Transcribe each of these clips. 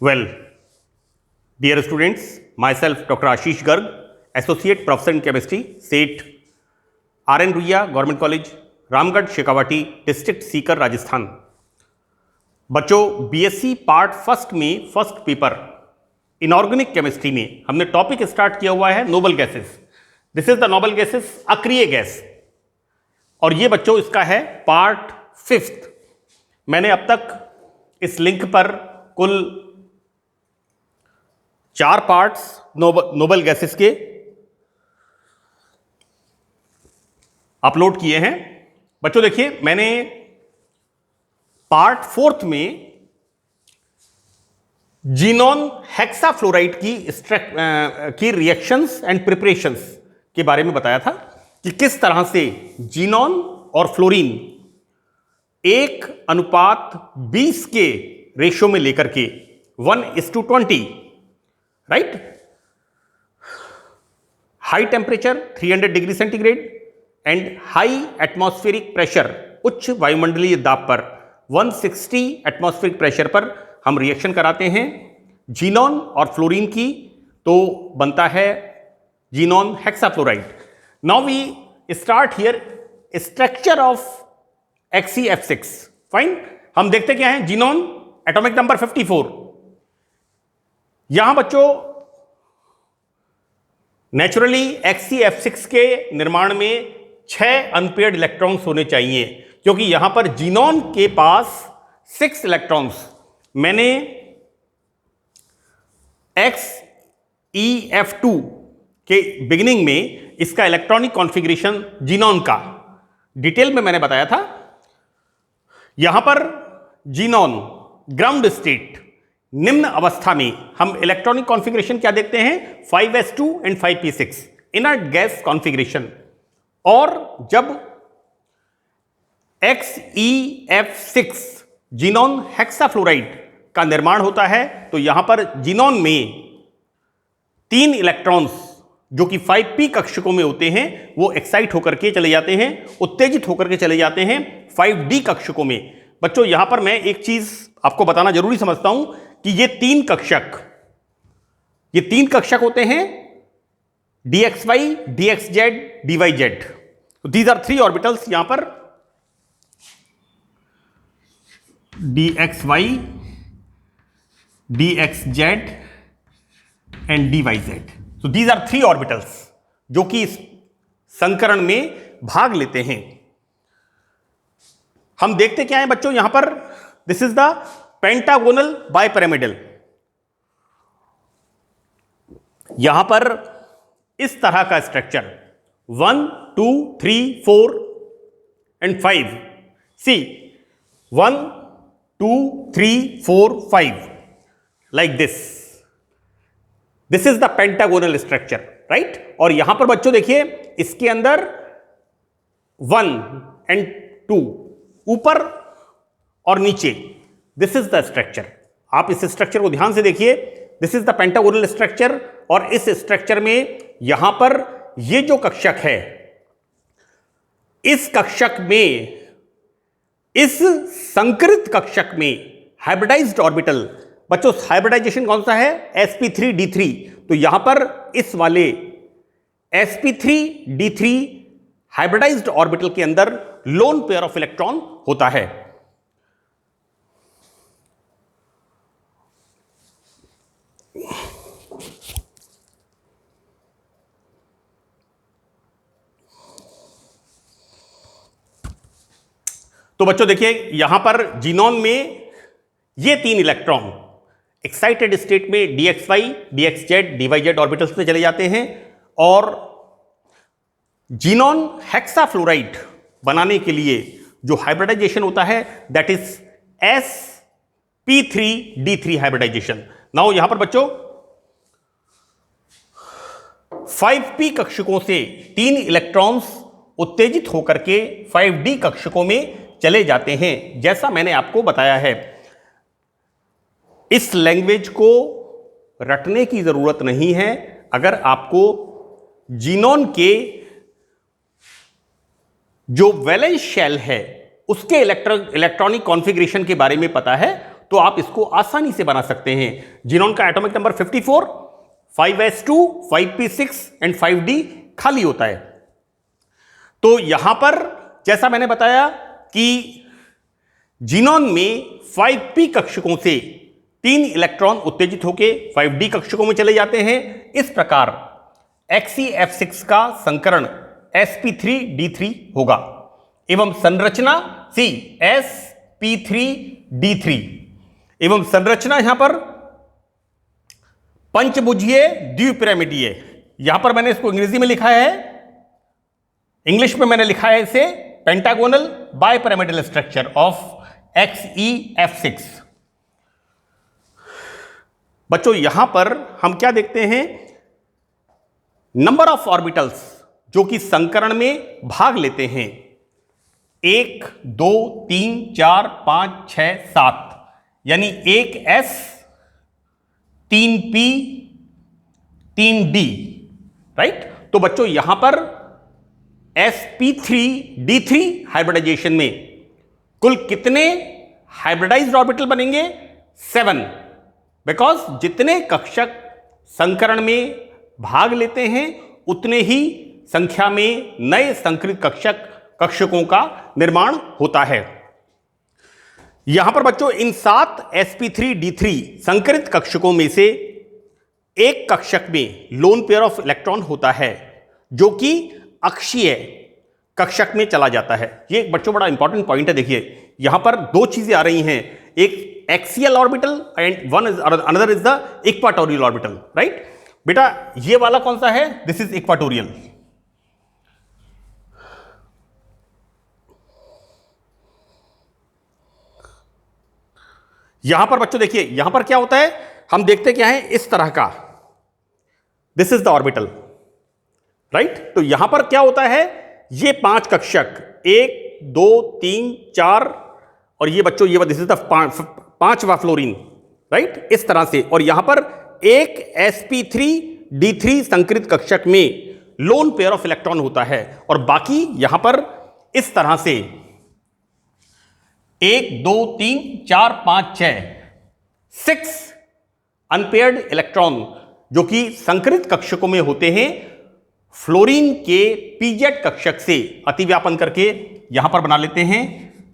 Well, dear students, myself Dr. Ashish Garg, Associate Professor in Chemistry, SET, RN Ruia government college, Ramgarh, Shekhawati, district Sikar, Rajasthan. बच्चों, BSc part first में first paper inorganic chemistry में हमने topic start किया हुआ है noble gases. This is the noble gases, अक्रिय gas, और ये बच्चों इसका है पार्ट फिफ्थ। मैंने अब तक इस लिंक पर कुल 4 पार्ट्स नोबल गैसेस के अपलोड किए हैं। बच्चों देखिए, मैंने पार्ट फोर्थ में जीनॉन हेक्साफ्लोराइड की रिएक्शंस एंड प्रिपरेशंस के बारे में बताया था कि किस तरह से जीनॉन और फ्लोरीन 1:20 के रेशियो में लेकर के 1:20, right, high temperature 300 degree centigrade and high atmospheric pressure, उच्च वायुमंडलीय दाब पर 160 एटमॉस्फेरिक प्रेशर पर हम रिएक्शन कराते हैं जीनॉन और फ्लोरीन की, तो बनता है xenon hexafluoride. Now we start here structure of XeF6। Fine, हम देखते क्या है, जीनॉन एटॉमिक नंबर 54। यहां बच्चों नेचुरली XeF6 के निर्माण में 6 अनपेयर्ड इलेक्ट्रॉन्स होने चाहिए, क्योंकि यहां पर जीनॉन के पास 6 इलेक्ट्रॉन्स। मैंने XeF2 के बिगिनिंग में इसका इलेक्ट्रॉनिक कॉन्फ़िगरेशन जीनॉन का डिटेल में मैंने बताया था। यहां पर जीनॉन ग्राउंड स्टेट, निम्न अवस्था में हम इलेक्ट्रॉनिक कॉन्फ़िगरेशन क्या देखते हैं, 5s2 and 5p6 inert gas configuration. और जब XeF6 जीनॉन हेक्साफ्लोराइड का निर्माण होता है, तो यहां पर जीनॉन में 3 इलेक्ट्रॉन्स जो कि 5p कक्षकों में होते हैं, वो एक्साइट होकर के चले जाते हैं, उत्तेजित होकर के चले जाते हैं 5d कक्षकों में। बच्चों यहां पर मैं एक चीज आपको बताना जरूरी समझता हूं कि ये 3 कक्षक होते हैं dxy, dxz, dyz। These are 3 orbitals यहां पर, dxy, dxz एंड dyz। तो दीज आर 3 ऑर्बिटल्स जो कि इस संकरण में भाग लेते हैं। हम देखते क्या है बच्चों यहां पर, this is the pentagonal bipyramidal. यहां पर इस तरह का structure 1 2 3 4 and 5। See 1 2 3 4 5 like this is the pentagonal structure, right. और यहां पर बच्चों देखिए, इसके अंदर 1 एंड 2 ऊपर और नीचे, दिस इज द स्ट्रक्चर। आप इस स्ट्रक्चर को ध्यान से देखिए, this is the pentagonal structure. और इस स्ट्रक्चर में यहां पर ये जो कक्षक है, इस कक्षक में, इस संकरित कक्षक में हाइब्रिडाइज्ड ऑर्बिटल, बच्चों हाइब्रिडाइजेशन कौन सा है, sp3d3। तो यहां पर इस वाले sp3d3 हाइब्रिडाइज्ड ऑर्बिटल के अंदर लोन पेयर ऑफ इलेक्ट्रॉन होता है। तो बच्चों देखिए, यहां पर जीनॉन में ये 3 इलेक्ट्रॉन एक्साइटेड स्टेट में dxy, dxz, dyz ऑर्बिटल्स में चले जाते हैं, और जीनॉन हेक्साफ्लोराइड बनाने के लिए जो हाइब्रिडाइजेशन होता है, that is sp3d3 hybridisation. Now यहां पर बच्चों 5p कक्षकों से 3 इलेक्ट्रॉन्स उत्तेजित होकर के 5d कक्षकों में चले जाते हैं, जैसा मैंने आपको बताया है। इस लैंग्वेज को रटने की जरूरत नहीं है। अगर आपको जीनॉन के जो वैलेंस शेल है उसके इलेक्ट्रॉनिक कॉन्फ़िगरेशन के बारे में पता है, तो आप इसको आसानी से बना सकते हैं। जीनोन का atomic number 54, 5s2, 5p6 and 5d खाली होता है। तो यहां पर जैसा मैंने बताया कि जीनोन में 5p कक्षकों से 3 इलेक्ट्रॉन उत्तेजित होकर 5d कक्षकों में चले जाते हैं। इस प्रकार XeF6 का संकरण sp3d3 होगा एवं संरचना सी sp3d3 एवं संरचना यहां पर पंचभुजीय द्विपिरामिडीय। यहां पर मैंने इसको अंग्रेजी में लिखा है, इंग्लिश में मैंने लिखा है इसे pentagonal bipyramidal structure of XeF6। बच्चों यहां पर हम क्या देखते हैं, नंबर ऑफ ऑर्बिटल्स जो कि संकरण में भाग लेते हैं 1, 2, 3, 4, 5, 6, 7, यानी 1s, 3p, 3d, राइट। तो बच्चों यहां पर sp3d3 हाइब्रिडाइजेशन में कुल कितने हाइब्रिडाइज्ड ऑर्बिटल बनेंगे? 7, बिकॉज जितने कक्षक संकरण में भाग लेते हैं उतने ही संख्या में नए संकरित कक्षकों का निर्माण होता है। यहां पर बच्चों इन 7 sp3d3 संकरित कक्षकों में से एक कक्षक में लोन पेयर ऑफ इलेक्ट्रॉन होता है जो कि अक्षीय कक्षक में चला जाता है। ये एक बच्चों बड़ा इंपॉर्टेंट पॉइंट है। देखिए यहां पर दो चीजें आ रही हैं, एक axial orbital and one is another is the equatorial orbital, right. बेटा ये वाला कौन सा है? This is equatorial. यहां पर बच्चों देखिए यहां पर क्या होता है, हम देखते क्या है इस तरह का, this is the orbital, right. तो यहां पर क्या होता है, ये 5 कक्षक 1, 2, 3, 4 और ये बच्चों ये दिस इज द 5वां फ्लोरीन, राइट, इस तरह से। और यहां पर एक sp3d3 संकरित कक्षक में लोन पेयर ऑफ इलेक्ट्रॉन होता है और बाकी यहां पर इस तरह से 1, 2, 3, 4, 5, 6 अनपेयर्ड इलेक्ट्रॉन जो कि संकरित कक्षकों में होते हैं, फ्लोरीन के pz कक्षक से अतिव्यापन करके यहां पर बना लेते हैं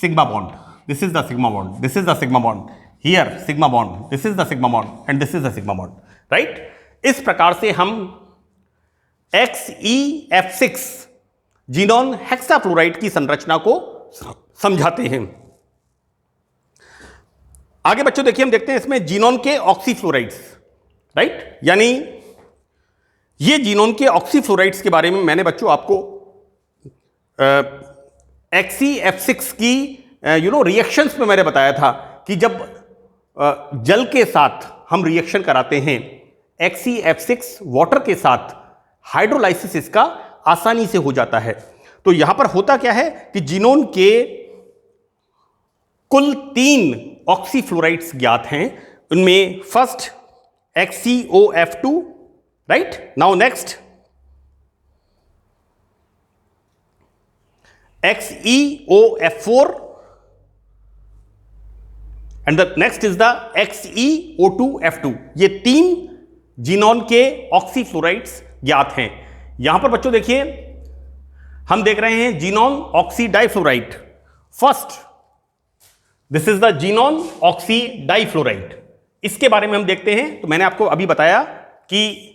sigma bond. This is the sigma bond, this is the sigma bond, here sigma bond, this is the sigma bond and this is the sigma bond, right. इस प्रकार से हम XeF6 जीनोन हेक्साफ्लोराइड की संरचना को समझाते हैं। आगे बच्चों देखिए हम देखते हैं इसमें जीनोन के ऑक्सीफ्लोराइड्स, राइट, यानी ये जीनोन के ऑक्सीफ्लोराइड्स के बारे में मैंने बच्चों आपको XeF6 की रिएक्शंस में मैंने बताया था कि जब जल के साथ हम रिएक्शन कराते हैं XeF6 वाटर के साथ, हाइड्रोलाइसिस इसका आसानी से हो जाता है। तो यहां पर होता क्या है कि जीनोन के कुल 3 ऑक्सीफ्लोराइड्स ज्ञात हैं। उनमें first XeOF2, right. Now next XeOF4 and the next is the XeO2F2। ये 3 जीनोन के ऑक्सीफ्लोराइड्स ज्ञात हैं। यहां पर बच्चों देखिए हम देख रहे हैं xenon oxy difluoride. First this is the xenon oxy difluoride. इसके बारे में हम देखते हैं। तो मैंने आपको अभी बताया कि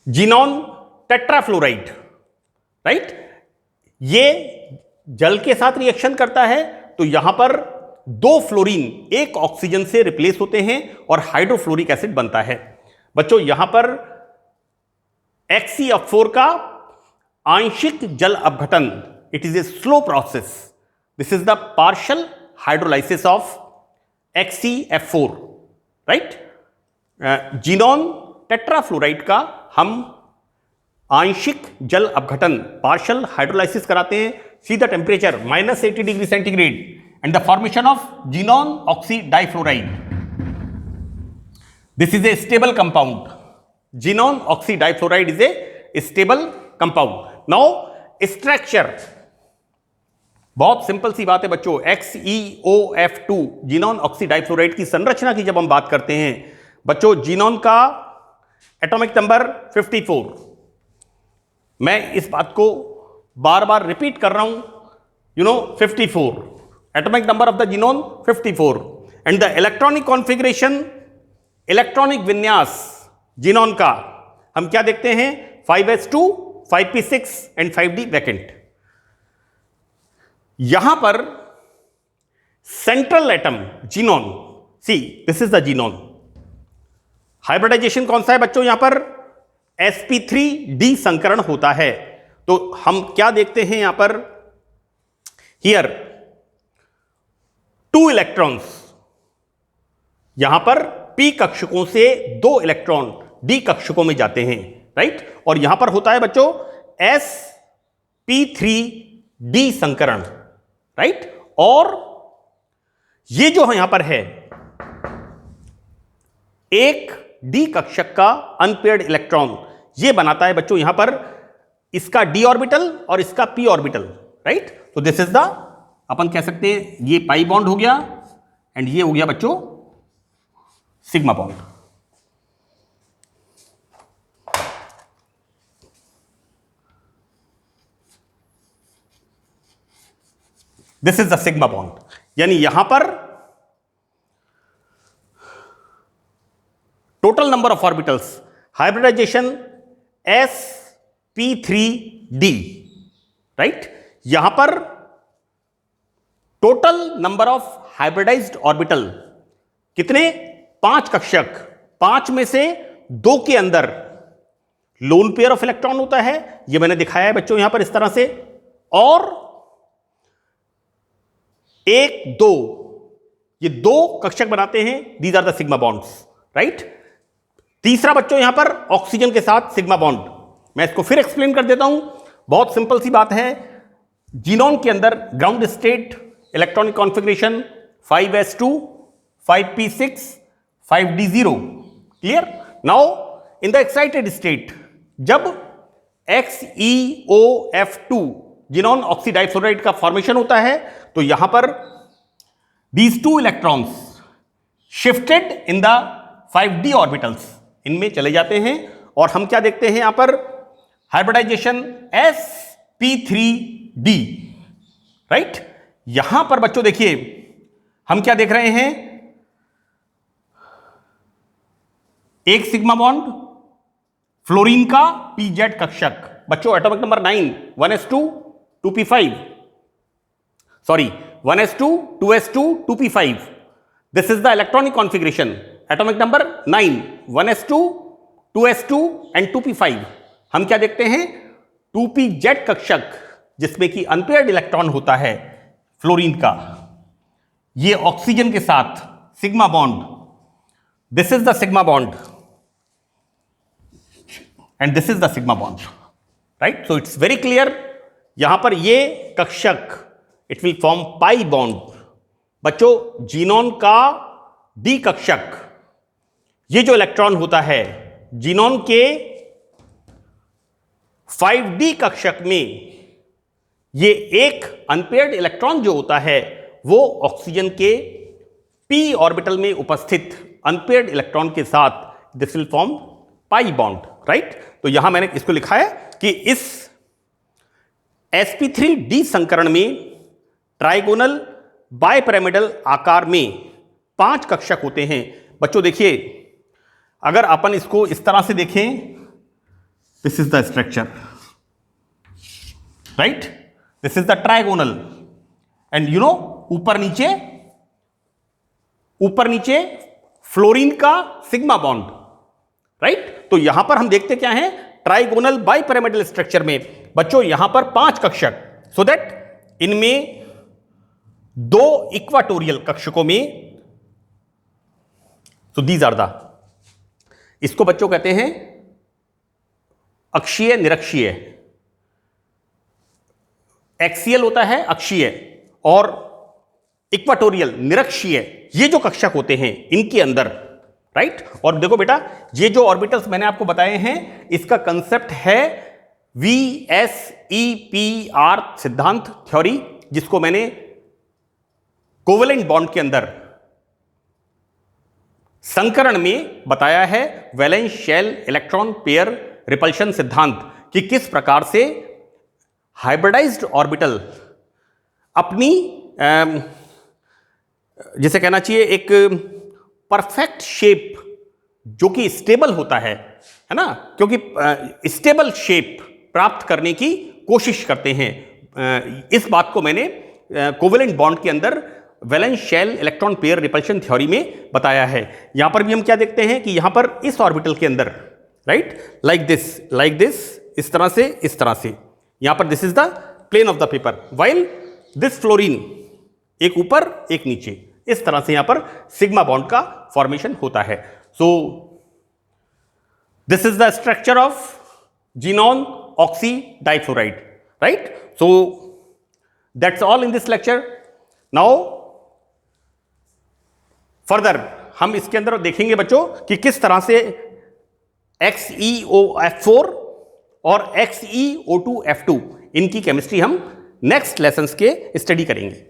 जीनोन टेट्राफ्लोराइड, राइट, ये जल के साथ रिएक्शन करता है तो यहां पर 2 फ्लोरीन एक ऑक्सीजन से रिप्लेस होते हैं और हाइड्रोफ्लोरिक एसिड बनता है। बच्चों यहां पर XeF4 का आंशिक जल अपघटन, it is a slow process, this is the partial hydrolysis of XeF4, राइट। जीनोन टेट्राफ्लोराइड का हम आंशिक जल अपघटन पार्शियल हाइड्रोलाइसिस कराते हैं। See the temperature -80 degree centigrade and the formation of xenon oxy difluoride, this is a stable compound. Xenon oxy difluoride is a stable compound. Now structure, बहुत simple सी बात है बच्चों, XeOF2 जीनॉन ऑक्सीडाइफ्लोराइड की संरचना की जब हम बात करते हैं बच्चों, जीनॉन का एटॉमिक नंबर 54। मैं इस बात को बार बार रिपीट कर रहा हूं, 54 atomic number of the genome 54 and the electronic configuration, electronic विन्यास जीनोम का हम क्या देखते हैं, 5s2, 5p6 and 5d vacant. यहां पर central atom xenon, see this is the xenon. Hybridization कौन सा है बच्चों, यहां पर sp3d संकरण होता है। तो हम क्या देखते हैं यहां पर, हियर 2 इलेक्ट्रॉन्स, यहां पर p कक्षकों से 2 इलेक्ट्रॉन d कक्षकों में जाते हैं, राइट। और यहां पर होता है बच्चों sp3d संकरण, राइट। और ये जो यहां पर है एक d कक्षक का अनपेयर्ड इलेक्ट्रॉन, ये बनाता है बच्चों यहां पर इसका d ऑर्बिटल और इसका p ऑर्बिटल, राइट। तो दिस इज द, अपन कह सकते हैं ये पाई बॉन्ड हो गया एंड ये हो गया बच्चों sigma bond. This is the sigma bond, यानी यहां पर total number of orbitals, hybridization sp3d, right. यहां पर total number of hybridized orbital कितने, 5 कक्षक, 5 में से 2 के अंदर लोन पेयर ऑफ इलेक्ट्रॉन होता है, यह मैंने दिखाया है बच्चों यहां पर इस तरह से, और 1, 2 ये 2 कक्षक बनाते हैं, these are the sigma bonds, right. तीसरा बच्चों यहां पर ऑक्सीजन के साथ सिग्मा बॉन्ड, मैं इसको फिर एक्सप्लेन कर देता हूं, बहुत सिंपल सी बात है। जीनोम के अंदर ground state electronic configuration 5s2, 5p6, 5d0, clear. Now in the excited state, जब XeOF2 जीनोन ऑक्सीडाइफ्लोराइड का फॉर्मेशन होता है, तो यहां पर these 2 electrons shifted in the 5d orbitals, इनमें चले जाते हैं, और हम क्या देखते हैं यहां पर, हाइब्रिडाइजेशन sp3d, राइट। यहां पर बच्चों देखिए हम क्या देख रहे हैं, एक सिग्मा बॉन्ड, फ्लोरीन का pz कक्षक, बच्चों atomic number 9, 1s2, 2p5, sorry 1s2, 2s2, 2p5, this is the electronic configuration, atomic number 9, 1s2, 2s2 and 2p5। हम क्या देखते हैं, 2pz कक्षक जिसमें कि अनपेयर्ड इलेक्ट्रॉन होता है फ्लोरीन का, ये ऑक्सीजन के साथ sigma bond, this is the sigma bond and this is the sigma bond, right. So it's very clear, यहां पर ये कक्षक it will form pi bond. बच्चों जीनोम का डी कक्षक, ये जो इलेक्ट्रॉन होता है जीनोम के 5d कक्षक में, ये एक अनपेयर्ड इलेक्ट्रॉन जो होता है वो ऑक्सीजन के p ऑर्बिटल में उपस्थित अनपेयर्ड इलेक्ट्रॉन के साथ this will form pi bond, right. तो यहां मैंने इसको लिखा है कि इस sp3d संकरण में ट्राइगोनल बाइपिरामिडल आकार में 5 कक्षक होते हैं। बच्चों देखिए, अगर अपन इसको इस तरह से देखें, this is the structure, right, this is the trigonal and ऊपर नीचे फ्लोरीन का सिग्मा बॉन्ड, राइट। तो यहां पर हम देखते क्या है, ट्राइगोनल बाइपिरामिडल स्ट्रक्चर में बच्चों यहां पर 5 कक्षक, सो दैट इनमें 2 इक्वाटोरियल कक्षकों में, सो दीज आर द, इसको बच्चों कहते हैं अक्षीय निरक्षीय। एक्सियल होता है अक्षीय और इक्वाटोरियल निरक्षीय, ये जो कक्षक होते हैं इनके अंदर, राइट। और देखो बेटा, ये जो ऑर्बिटल्स मैंने आपको बताए हैं, इसका कंसेप्ट है VSEPR सिद्धांत, थ्योरी, जिसको मैंने कोवेलेंट बॉन्ड के अंदर संकरण में बताया है, valence shell electron pair repulsion सिद्धांत, कि किस प्रकार से हाइब्रिडाइज्ड ऑर्बिटल अपनी जिसे कहना चाहिए एक परफेक्ट शेप जो कि स्टेबल होता है ना, क्योंकि स्टेबल शेप प्राप्त करने की कोशिश करते हैं। इस बात को मैंने कोवेलेंट बॉन्ड के अंदर valence shell electron pair repulsion theory में बताया है। यहां पर भी हम क्या देखते हैं कि यहां पर इस ऑर्बिटल के अंदर, राइट, लाइक दिस, इस तरह से यहां पर this is the plane of the paper, while this fluorine एक ऊपर एक नीचे, इस तरह से यहां पर सिग्मा बॉन्ड का फॉर्मेशन होता है। So this is the structure of xenon oxy difluoride, right? So that's all in this lecture. Now further हम इसके अंदर देखेंगे बच्चों कि किस तरह से XeOF4 और XeO2F2 इनकी केमिस्ट्री हम नेक्स्ट लेसन्स के स्टडी करेंगे।